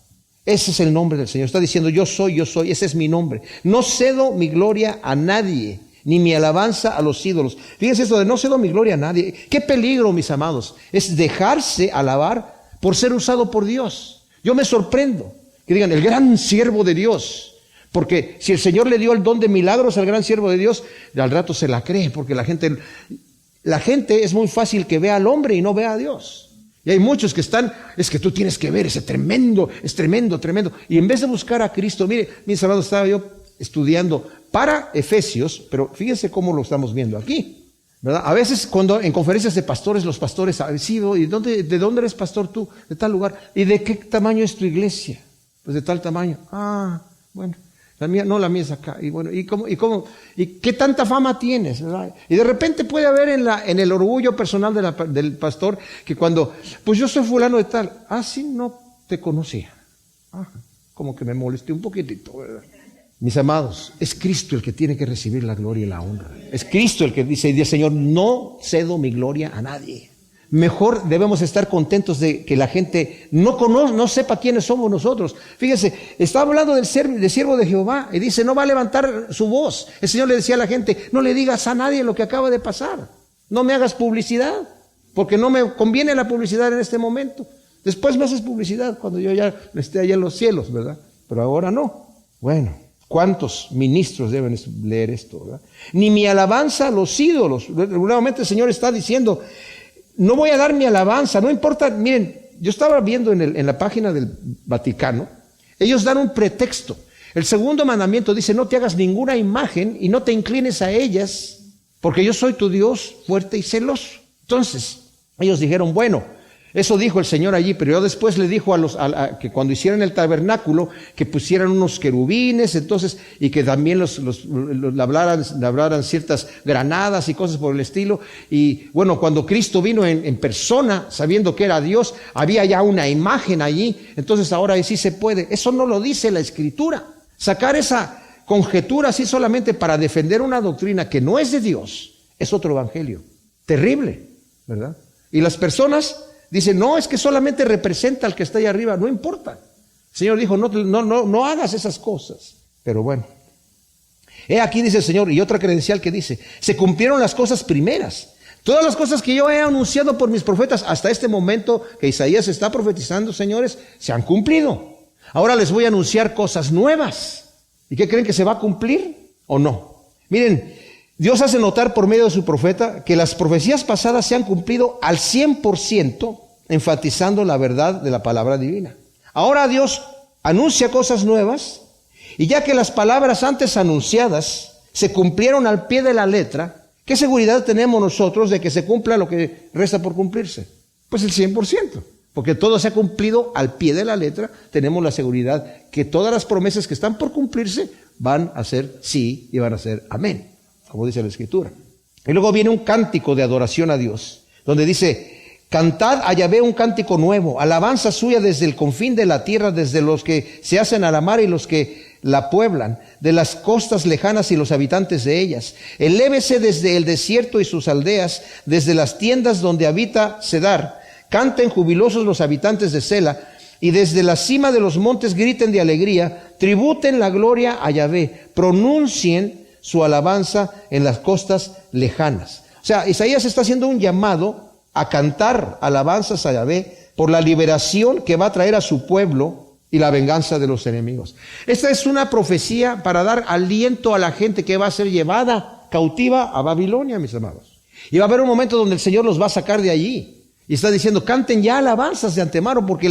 Ese es el nombre del Señor. Está diciendo, yo soy, ese es mi nombre. No cedo mi gloria a nadie, ni mi alabanza a los ídolos. Fíjense esto de no cedo mi gloria a nadie. Qué peligro, mis amados, es dejarse alabar por ser usado por Dios. Yo me sorprendo que digan, el gran siervo de Dios. Porque si el Señor le dio el don de milagros al gran siervo de Dios, al rato se la cree, porque la gente es muy fácil que vea al hombre y no vea a Dios. Y hay muchos que es que tú tienes que ver ese tremendo, es tremendo. Y en vez de buscar a Cristo, mire, mis amados, estaba yo estudiando para Efesios, pero fíjense cómo lo estamos viendo aquí, ¿verdad? A veces cuando en conferencias de pastores, los pastores han sido, ¿y de dónde eres pastor tú? De tal lugar. ¿Y de qué tamaño es tu iglesia? Pues de tal tamaño. Ah, bueno. La mía es acá. Y bueno, ¿y qué tanta fama tienes? ¿Verdad? Y de repente puede haber en el orgullo personal del pastor que cuando, pues yo soy fulano de tal, sí, no te conocía. Como que me molesté un poquitito, ¿verdad? Mis amados, es Cristo el que tiene que recibir la gloria y la honra. Es Cristo el que dice, Señor, no cedo mi gloria a nadie. Mejor debemos estar contentos de que la gente no sepa quiénes somos nosotros. Fíjense, está hablando del siervo de Jehová y dice, no va a levantar su voz. El Señor le decía a la gente, no le digas a nadie lo que acaba de pasar. No me hagas publicidad, porque no me conviene la publicidad en este momento. Después me haces publicidad cuando yo ya esté allá en los cielos, ¿verdad? Pero ahora no. Bueno, ¿cuántos ministros deben leer esto, verdad? Ni mi alabanza a los ídolos. Nuevamente el Señor está diciendo, no voy a dar mi alabanza, no importa. Miren, yo estaba viendo en la página del Vaticano, ellos dan un pretexto. El segundo mandamiento dice, no te hagas ninguna imagen y no te inclines a ellas, porque yo soy tu Dios fuerte y celoso. Entonces, ellos dijeron, bueno, eso dijo el Señor allí, pero yo después le dijo que cuando hicieran el tabernáculo, que pusieran unos querubines, entonces, y que también labraran ciertas granadas y cosas por el estilo. Y bueno, cuando Cristo vino en persona, sabiendo que era Dios, había ya una imagen allí, entonces ahora sí se puede. Eso no lo dice la Escritura. Sacar esa conjetura así solamente para defender una doctrina que no es de Dios, es otro evangelio. Terrible, ¿verdad? Y las personas dicen, no, es que solamente representa al que está ahí arriba, no importa. El Señor dijo, no hagas esas cosas. Pero bueno, aquí dice el Señor, y otra credencial que dice, se cumplieron las cosas primeras. Todas las cosas que yo he anunciado por mis profetas hasta este momento que Isaías está profetizando, señores, se han cumplido. Ahora les voy a anunciar cosas nuevas. ¿Y qué creen que se va a cumplir o no? Miren, Dios hace notar por medio de su profeta que las profecías pasadas se han cumplido al 100%, enfatizando la verdad de la palabra divina. Ahora Dios anuncia cosas nuevas, y ya que las palabras antes anunciadas se cumplieron al pie de la letra, ¿qué seguridad tenemos nosotros de que se cumpla lo que resta por cumplirse? Pues el 100%, porque todo se ha cumplido al pie de la letra. Tenemos la seguridad que todas las promesas que están por cumplirse van a ser sí y van a ser amén, como dice la Escritura. Y luego viene un cántico de adoración a Dios, donde dice: cantad a Yahvé un cántico nuevo, alabanza suya desde el confín de la tierra, desde los que se hacen a la mar y los que la pueblan, de las costas lejanas y los habitantes de ellas. Elévese desde el desierto y sus aldeas, desde las tiendas donde habita Cedar. Canten jubilosos los habitantes de Sela, y desde la cima de los montes griten de alegría. Tributen la gloria a Yahvé, pronuncien su alabanza en las costas lejanas. O sea, Isaías está haciendo un llamado a cantar alabanzas a Yahvé por la liberación que va a traer a su pueblo y la venganza de los enemigos. Esta es una profecía para dar aliento a la gente que va a ser llevada cautiva a Babilonia, mis amados. Y va a haber un momento donde el Señor los va a sacar de allí. Y está diciendo: canten ya alabanzas de antemano, porque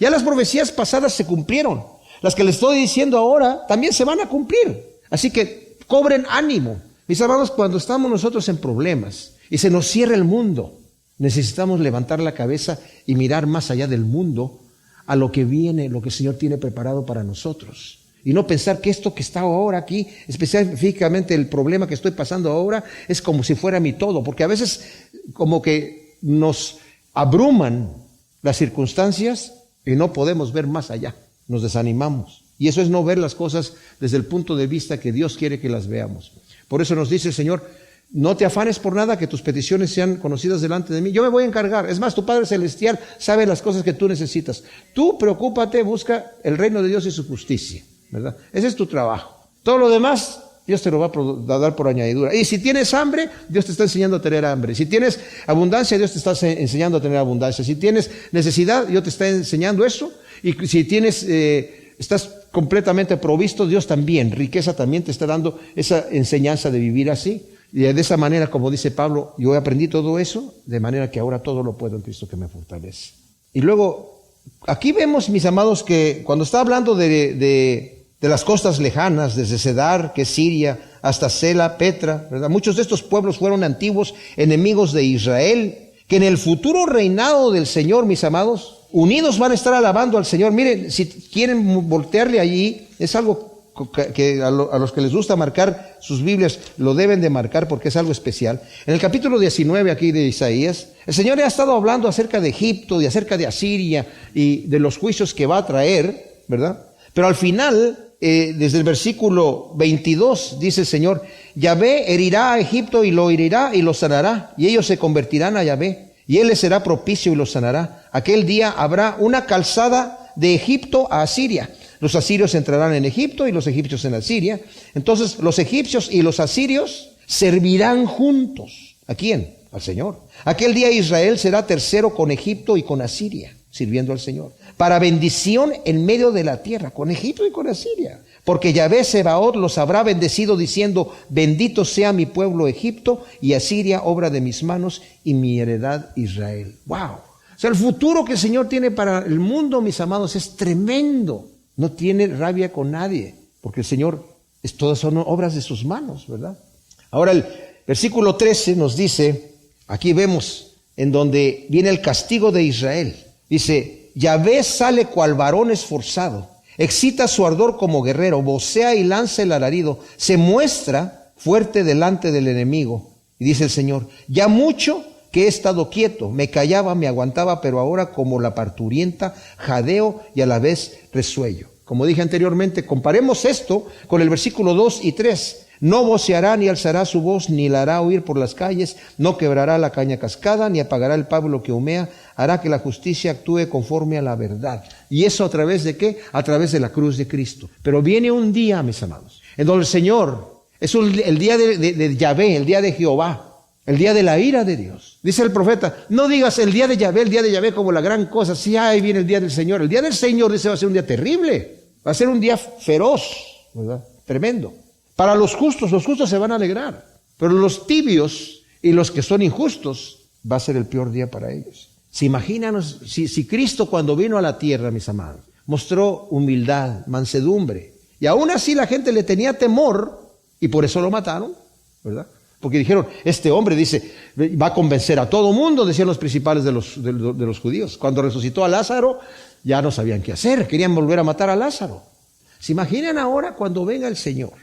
ya las profecías pasadas se cumplieron. Las que les estoy diciendo ahora también se van a cumplir. Así que cobren ánimo. Mis amados, cuando estamos nosotros en problemas y se nos cierra el mundo, necesitamos levantar la cabeza y mirar más allá del mundo a lo que viene, lo que el Señor tiene preparado para nosotros. Y no pensar que esto que está ahora aquí, específicamente el problema que estoy pasando ahora, es como si fuera mi todo. Porque a veces como que nos abruman las circunstancias y no podemos ver más allá. Nos desanimamos. Y eso es no ver las cosas desde el punto de vista que Dios quiere que las veamos. Por eso nos dice el Señor: no te afanes por nada, que tus peticiones sean conocidas delante de mí. Yo me voy a encargar. Es más, tu Padre Celestial sabe las cosas que tú necesitas. Tú preocúpate, busca el reino de Dios y su justicia, ¿verdad? Ese es tu trabajo. Todo lo demás, Dios te lo va a dar por añadidura. Y si tienes hambre, Dios te está enseñando a tener hambre. Si tienes abundancia, Dios te está enseñando a tener abundancia. Si tienes necesidad, Dios te está enseñando eso. Y si estás completamente provisto, Dios también, riqueza también te está dando esa enseñanza de vivir así. Y de esa manera, como dice Pablo, yo aprendí todo eso, de manera que ahora todo lo puedo en Cristo que me fortalece. Y luego, aquí vemos, mis amados, que cuando está hablando de las costas lejanas, desde Cedar, que es Siria, hasta Sela, Petra, ¿verdad? Muchos de estos pueblos fueron antiguos enemigos de Israel, que en el futuro reinado del Señor, mis amados, unidos van a estar alabando al Señor. Miren, si quieren voltearle allí, es algo que a los que les gusta marcar sus Biblias lo deben de marcar, porque es algo especial. En el capítulo 19 aquí de Isaías, el Señor ha estado hablando acerca de Egipto y acerca de Asiria y de los juicios que va a traer, ¿verdad? Pero al final, desde el versículo 22, dice el Señor: Yahvé herirá a Egipto y lo herirá y lo sanará, y ellos se convertirán a Yahvé, y Él les será propicio y los sanará. Aquel día habrá una calzada de Egipto a Asiria. Los asirios entrarán en Egipto y los egipcios en Asiria. Entonces los egipcios y los asirios servirán juntos. ¿A quién? Al Señor. Aquel día Israel será tercero con Egipto y con Asiria, sirviendo al Señor, para bendición en medio de la tierra, con Egipto y con Asiria. Porque Yahvé Sebaot los habrá bendecido diciendo: bendito sea mi pueblo Egipto y Asiria, obra de mis manos, y mi heredad Israel. ¡Wow! O sea, el futuro que el Señor tiene para el mundo, mis amados, es tremendo. No tiene rabia con nadie, porque el Señor, todas son obras de sus manos, ¿verdad? Ahora el versículo 13 nos dice, aquí vemos en donde viene el castigo de Israel. Dice: Yahvé sale cual varón esforzado, excita su ardor como guerrero, vocea y lanza el alarido, se muestra fuerte delante del enemigo. Y dice el Señor: ya mucho que he estado quieto, me callaba, me aguantaba, pero ahora como la parturienta jadeo y a la vez resuello. Como dije anteriormente, comparemos esto con el versículo 2 y 3. No voceará ni alzará su voz, ni la hará oír por las calles, no quebrará la caña cascada, ni apagará el pablo que humea, hará que la justicia actúe conforme a la verdad. ¿Y eso a través de qué? A través de la cruz de Cristo. Pero viene un día, mis amados, en donde el Señor, es el día de Yahvé, el día de Jehová, El día de la ira de Dios. Dice el profeta, no digas el día de Yahvé como la gran cosa. Sí, ahí viene el día del Señor. El día del Señor, dice, va a ser un día terrible. Va a ser un día feroz, ¿verdad? Tremendo. Para los justos se van a alegrar. Pero los tibios y los que son injustos, va a ser el peor día para ellos. Si imagínanos, si Cristo cuando vino a la tierra, mis amados, mostró humildad, mansedumbre, y aún así la gente le tenía temor, y por eso lo mataron, ¿verdad? Porque dijeron, este hombre dice, va a convencer a todo mundo, decían los principales de los judíos. Cuando resucitó a Lázaro, ya no sabían qué hacer, querían volver a matar a Lázaro. ¿Se imaginan ahora cuando venga el Señor?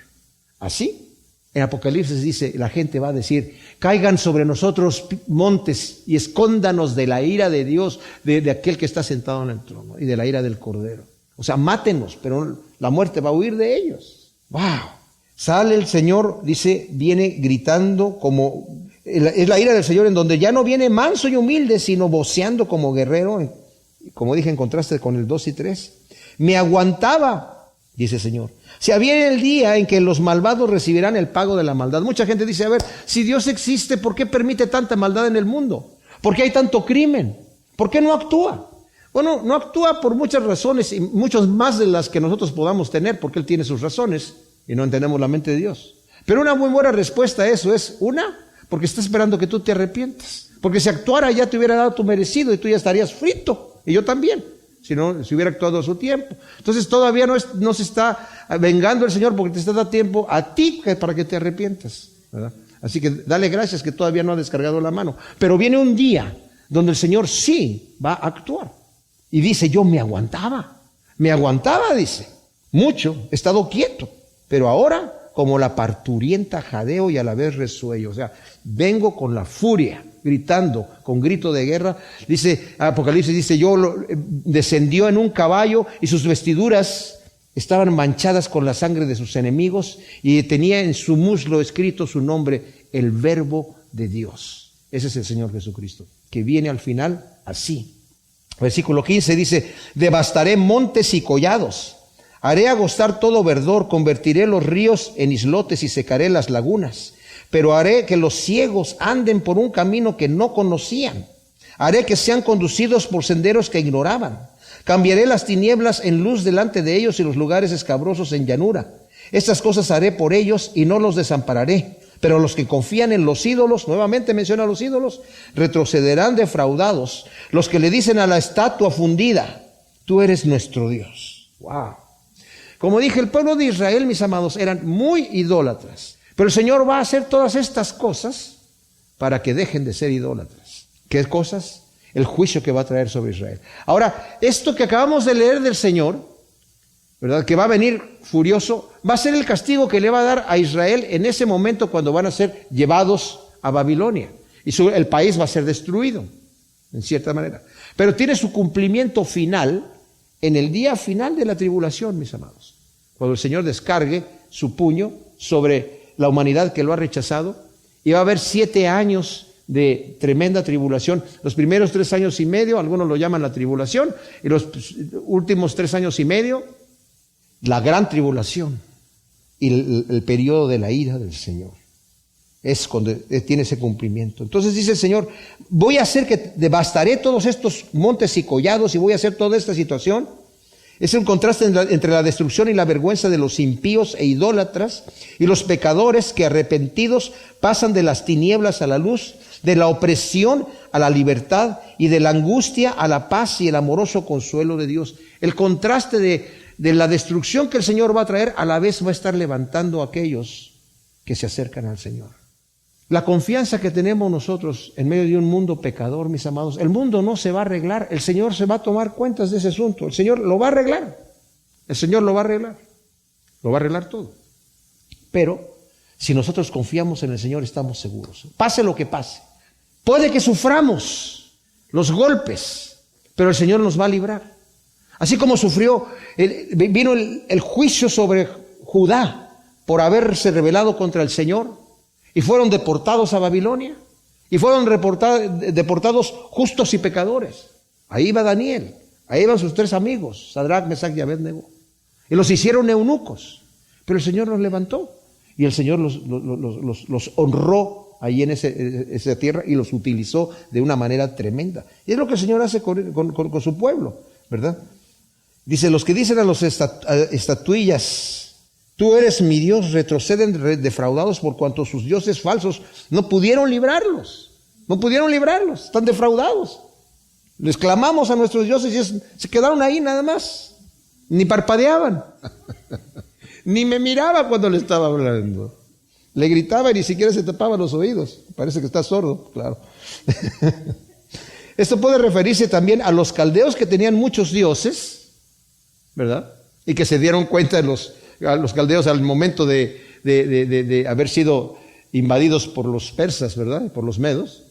Así, en Apocalipsis dice, la gente va a decir, caigan sobre nosotros montes y escóndanos de la ira de Dios, de aquel que está sentado en el trono y de la ira del Cordero. O sea, mátenos, pero la muerte va a huir de ellos. ¡Wow! Sale el Señor, dice, viene gritando como, es la ira del Señor en donde ya no viene manso y humilde, sino voceando como guerrero, como dije en contraste con el 2 y 3. Me aguantaba, dice el Señor. Si había el día en que los malvados recibirán el pago de la maldad. Mucha gente dice, a ver, si Dios existe, ¿por qué permite tanta maldad en el mundo? ¿Por qué hay tanto crimen? ¿Por qué no actúa? Bueno, no actúa por muchas razones y muchas más de las que nosotros podamos tener, porque Él tiene sus razones y no entendemos la mente de Dios. Pero una muy buena respuesta a eso es, porque está esperando que tú te arrepientas. Porque si actuara ya te hubiera dado tu merecido y tú ya estarías frito, y yo también. Si hubiera actuado a su tiempo. Entonces todavía no se está vengando el Señor porque te está dando tiempo a ti para que te arrepientas, ¿verdad? Así que dale gracias que todavía no ha descargado la mano. Pero viene un día donde el Señor sí va a actuar. Y dice, yo me aguantaba, dice, mucho, he estado quieto, pero ahora como la parturienta jadeo y a la vez resuello. O sea, vengo con la furia, gritando, con grito de guerra. Dice, Apocalipsis dice, descendió en un caballo y sus vestiduras estaban manchadas con la sangre de sus enemigos y tenía en su muslo escrito su nombre, el Verbo de Dios. Ese es el Señor Jesucristo, que viene al final así. Versículo 15 dice, devastaré montes y collados, haré agostar todo verdor, convertiré los ríos en islotes y secaré las lagunas. Pero haré que los ciegos anden por un camino que no conocían. Haré que sean conducidos por senderos que ignoraban. Cambiaré las tinieblas en luz delante de ellos y los lugares escabrosos en llanura. Estas cosas haré por ellos y no los desampararé. Pero los que confían en los ídolos, nuevamente menciona a los ídolos, retrocederán defraudados. Los que le dicen a la estatua fundida, tú eres nuestro Dios. ¡Wow! Como dije, el pueblo de Israel, mis amados, eran muy idólatras. Pero el Señor va a hacer todas estas cosas para que dejen de ser idólatras. ¿Qué cosas? El juicio que va a traer sobre Israel. Ahora, esto que acabamos de leer del Señor, ¿verdad? Que va a venir furioso, va a ser el castigo que le va a dar a Israel en ese momento cuando van a ser llevados a Babilonia. Y el país va a ser destruido, en cierta manera. Pero tiene su cumplimiento final en el día final de la tribulación, mis amados. Cuando el Señor descargue su puño sobre la humanidad que lo ha rechazado, y va a haber 7 años de tremenda tribulación. Los primeros 3 años y medio, algunos lo llaman la tribulación, y los últimos 3 años y medio, la gran tribulación, y el periodo de la ira del Señor. Es cuando tiene ese cumplimiento. Entonces dice el Señor, voy a hacer que devastaré todos estos montes y collados, y voy a hacer toda esta situación. Es un contraste entre la destrucción y la vergüenza de los impíos e idólatras y los pecadores que arrepentidos pasan de las tinieblas a la luz, de la opresión a la libertad y de la angustia a la paz y el amoroso consuelo de Dios. El contraste de la destrucción que el Señor va a traer, a la vez va a estar levantando a aquellos que se acercan al Señor. La confianza que tenemos nosotros en medio de un mundo pecador, mis amados, el mundo no se va a arreglar, el Señor se va a tomar cuentas de ese asunto, el Señor lo va a arreglar, el Señor lo va a arreglar todo. Pero si nosotros confiamos en el Señor, estamos seguros, pase lo que pase. Puede que suframos los golpes, pero el Señor nos va a librar. Así como vino el juicio sobre Judá por haberse rebelado contra el Señor, y fueron deportados a Babilonia, y fueron deportados justos y pecadores. Ahí iba Daniel, ahí iban sus 3 amigos, Sadrach, Mesach y Abednego, y los hicieron eunucos, pero el Señor los levantó, y el Señor los honró ahí en esa tierra y los utilizó de una manera tremenda. Y es lo que el Señor hace con su pueblo, ¿verdad? Dice, los que dicen a los estatuillas, tú eres mi Dios, retroceden defraudados por cuanto sus dioses falsos no pudieron librarlos. No pudieron librarlos, están defraudados. Les clamamos a nuestros dioses y se quedaron ahí nada más. Ni parpadeaban. Ni me miraba cuando le estaba hablando. Le gritaba y ni siquiera se tapaba los oídos. Parece que está sordo, claro. Esto puede referirse también a los caldeos que tenían muchos dioses, ¿verdad? Y que se dieron cuenta a los caldeos al momento de haber sido invadidos por los persas, ¿verdad? Por los medos,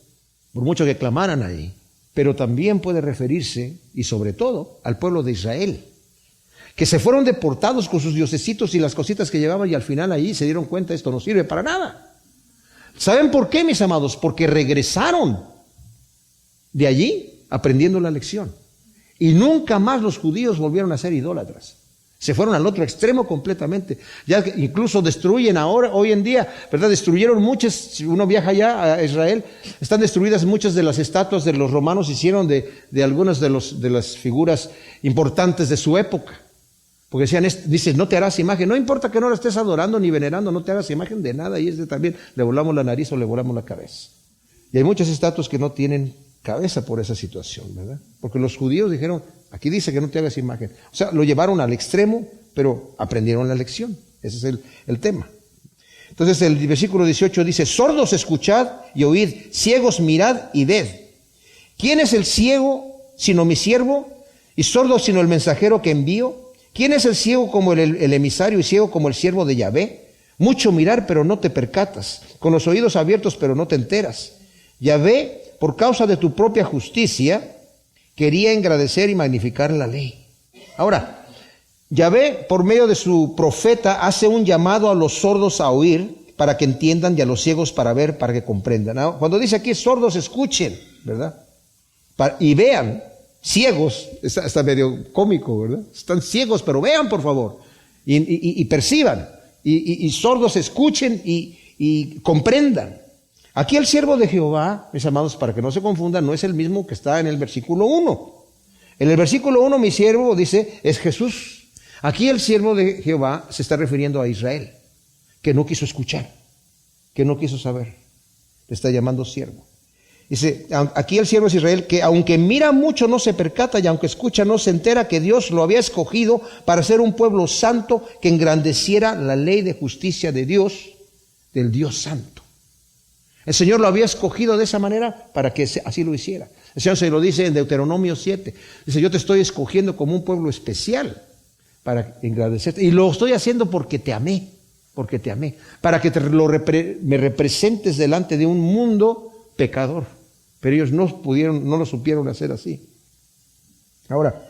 por mucho que clamaran ahí. Pero también puede referirse, y sobre todo, al pueblo de Israel, que se fueron deportados con sus diosecitos y las cositas que llevaban, y al final ahí se dieron cuenta, esto no sirve para nada. ¿Saben por qué, mis amados? Porque regresaron de allí aprendiendo la lección. Y nunca más los judíos volvieron a ser idólatras. Se fueron al otro extremo completamente. Ya incluso destruyen hoy en día, ¿verdad? Destruyeron muchas, si uno viaja allá a Israel, están destruidas muchas de las estatuas de los romanos, hicieron de algunas de las figuras importantes de su época. Porque dicen, no te harás imagen, no importa que no la estés adorando ni venerando, no te hagas imagen de nada, y también le volamos la nariz o le volamos la cabeza. Y hay muchas estatuas que no tienen cabeza por esa situación, ¿verdad? Porque los judíos dijeron, aquí dice que no te hagas imagen. O sea, lo llevaron al extremo, pero aprendieron la lección. Ese es el tema. Entonces el versículo 18 dice, sordos escuchad y oíd, ciegos mirad y ved. ¿Quién es el ciego sino mi siervo? Y sordo sino el mensajero que envío. ¿Quién es el ciego como el emisario y ciego como el siervo de Yahvé? Mucho mirar, pero no te percatas. Con los oídos abiertos, pero no te enteras. Yahvé, por causa de tu propia justicia, quería engrandecer y magnificar la ley. Ahora, Yahvé, por medio de su profeta, hace un llamado a los sordos a oír para que entiendan, y a los ciegos para ver, para que comprendan. Ahora, cuando dice aquí sordos, escuchen, ¿verdad? Y vean. Ciegos, está medio cómico, ¿verdad? Están ciegos, pero vean, por favor, y perciban, y sordos escuchen y comprendan. Aquí el siervo de Jehová, mis amados, para que no se confundan, no es el mismo que está en el versículo 1. En el versículo 1, mi siervo, dice, es Jesús. Aquí el siervo de Jehová se está refiriendo a Israel, que no quiso escuchar, que no quiso saber. Le está llamando siervo. Dice, aquí el siervo es Israel, que aunque mira mucho no se percata, y aunque escucha no se entera que Dios lo había escogido para ser un pueblo santo que engrandeciera la ley de justicia de Dios, del Dios santo. El Señor lo había escogido de esa manera para que así lo hiciera. El Señor se lo dice en Deuteronomio 7. Dice, yo te estoy escogiendo como un pueblo especial para engrandecerte. Y lo estoy haciendo porque te amé, para que me representes delante de un mundo pecador. Pero ellos no lo supieron hacer así. Ahora,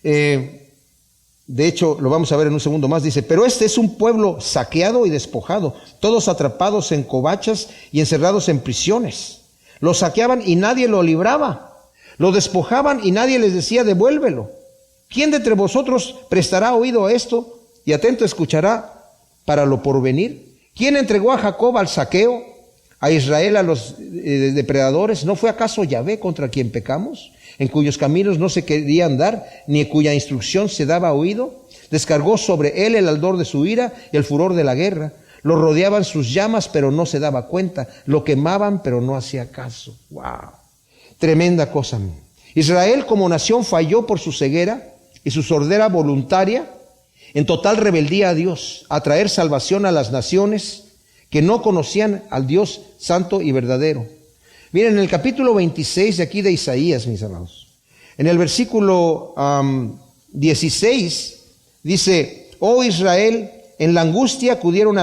de hecho, lo vamos a ver en un segundo más, dice, pero este es un pueblo saqueado y despojado, todos atrapados en covachas y encerrados en prisiones. Lo saqueaban y nadie lo libraba, lo despojaban y nadie les decía, devuélvelo. ¿Quién de entre vosotros prestará oído a esto y atento escuchará para lo porvenir? ¿Quién entregó a Jacob al saqueo, a Israel a los depredadores? ¿No fue acaso Yahvé contra quien pecamos? En cuyos caminos no se quería andar, ni cuya instrucción se daba oído. Descargó sobre él el ardor de su ira y el furor de la guerra. Lo rodeaban sus llamas, pero no se daba cuenta. Lo quemaban, pero no hacía caso. ¡Wow! Tremenda cosa. Israel como nación falló por su ceguera y su sordera voluntaria en total rebeldía a Dios, a traer salvación a las naciones que no conocían al Dios santo y verdadero. Miren, en el capítulo 26 de aquí de Isaías, mis amados, en el versículo 16, dice, oh Israel, en la angustia acudieron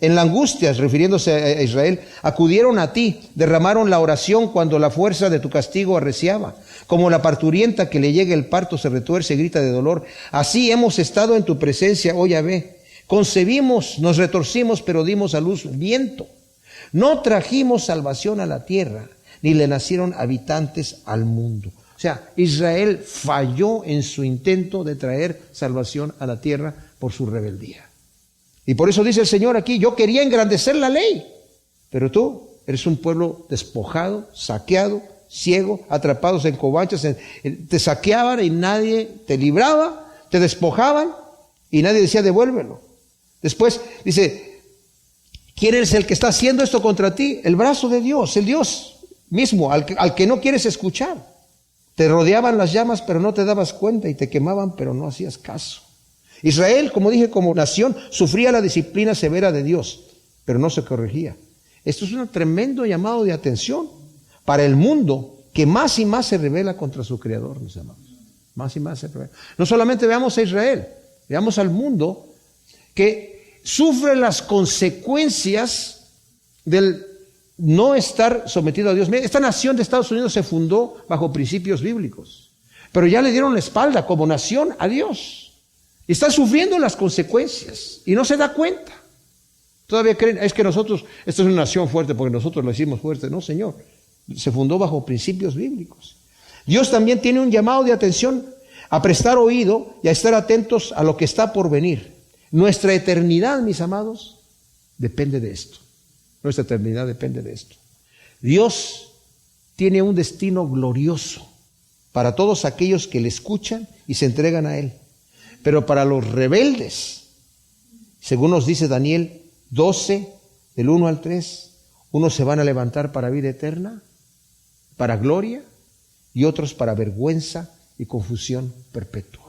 en la angustia, refiriéndose a Israel, acudieron a ti, derramaron la oración cuando la fuerza de tu castigo arreciaba. Como la parturienta que le llega el parto se retuerce y grita de dolor. Así hemos estado en tu presencia, oh Yahvé. Concebimos, nos retorcimos, pero dimos a luz viento. No trajimos salvación a la tierra, ni le nacieron habitantes al mundo. O sea, Israel falló en su intento de traer salvación a la tierra por su rebeldía. Y por eso dice el Señor aquí, yo quería engrandecer la ley. Pero tú eres un pueblo despojado, saqueado, ciego, atrapados en covachas. Te saqueaban y nadie te libraba, te despojaban y nadie decía devuélvelo. Después dice, ¿quién es el que está haciendo esto contra ti? El brazo de Dios, el Dios mismo, al que no quieres escuchar. Te rodeaban las llamas, pero no te dabas cuenta, y te quemaban, pero no hacías caso. Israel, como dije, como nación, sufría la disciplina severa de Dios, pero no se corregía. Esto es un tremendo llamado de atención para el mundo que más y más se revela contra su Creador, mis amados. Más y más se revela. No solamente veamos a Israel, veamos al mundo que sufre las consecuencias del no estar sometido a Dios. Esta nación de Estados Unidos se fundó bajo principios bíblicos, pero ya le dieron la espalda como nación a Dios. Y está sufriendo las consecuencias y no se da cuenta. Todavía creen, es que nosotros, esto es una nación fuerte porque nosotros la hicimos fuerte. No, Señor, se fundó bajo principios bíblicos. Dios también tiene un llamado de atención a prestar oído y a estar atentos a lo que está por venir. Nuestra eternidad, mis amados, depende de esto. Nuestra eternidad depende de esto. Dios tiene un destino glorioso para todos aquellos que le escuchan y se entregan a Él. Pero para los rebeldes, según nos dice Daniel 12, del 1 al 3, unos se van a levantar para vida eterna, para gloria, y otros para vergüenza y confusión perpetua.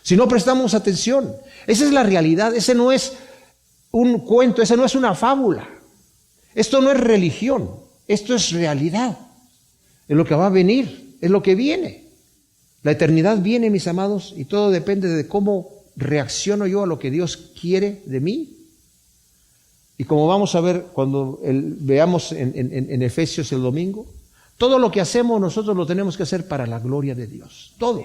Si no prestamos atención, esa es la realidad, ese no es un cuento, esa no es una fábula. Esto no es religión, esto es realidad. Es lo que va a venir, es lo que viene. La eternidad viene, mis amados, y todo depende de cómo reacciono yo a lo que Dios quiere de mí. Y como vamos a ver cuando veamos en Efesios el domingo, todo lo que hacemos nosotros lo tenemos que hacer para la gloria de Dios. Todo.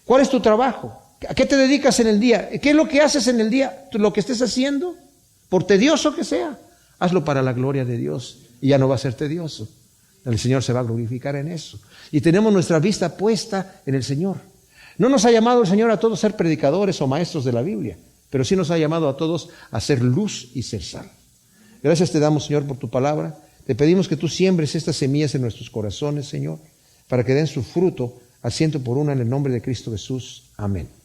¿Cuál es tu trabajo? ¿A qué te dedicas en el día? ¿Qué es lo que haces en el día? Lo que estés haciendo, por tedioso que sea, hazlo para la gloria de Dios y ya no va a ser tedioso. El Señor se va a glorificar en eso. Y tenemos nuestra vista puesta en el Señor. No nos ha llamado el Señor a todos a ser predicadores o maestros de la Biblia, pero sí nos ha llamado a todos a ser luz y ser sal. Gracias te damos, Señor, por tu palabra. Te pedimos que tú siembres estas semillas en nuestros corazones, Señor, para que den su fruto al 100 por 1 en el nombre de Cristo Jesús. Amén.